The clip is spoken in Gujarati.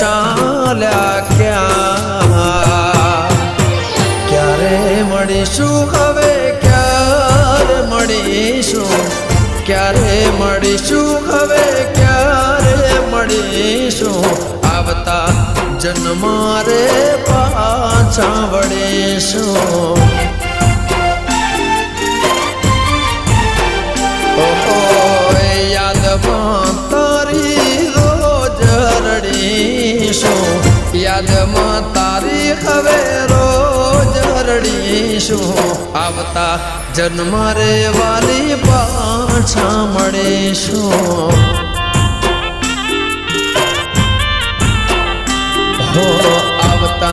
ચાલ્યા ક્યાં ક્યારે મળીશું હવે ક્યારે મળીશું ક્યારે મળીશું હવે ક્યારે મળીશું આવતા જન્મ રે પાછા વળીશું ઓહો યાદમાં તારી રોજ રડીશું યાદમાં તારી હવે રોજ રડીશું આવતા જન્મ રે વાલી પાછા મળીશું હો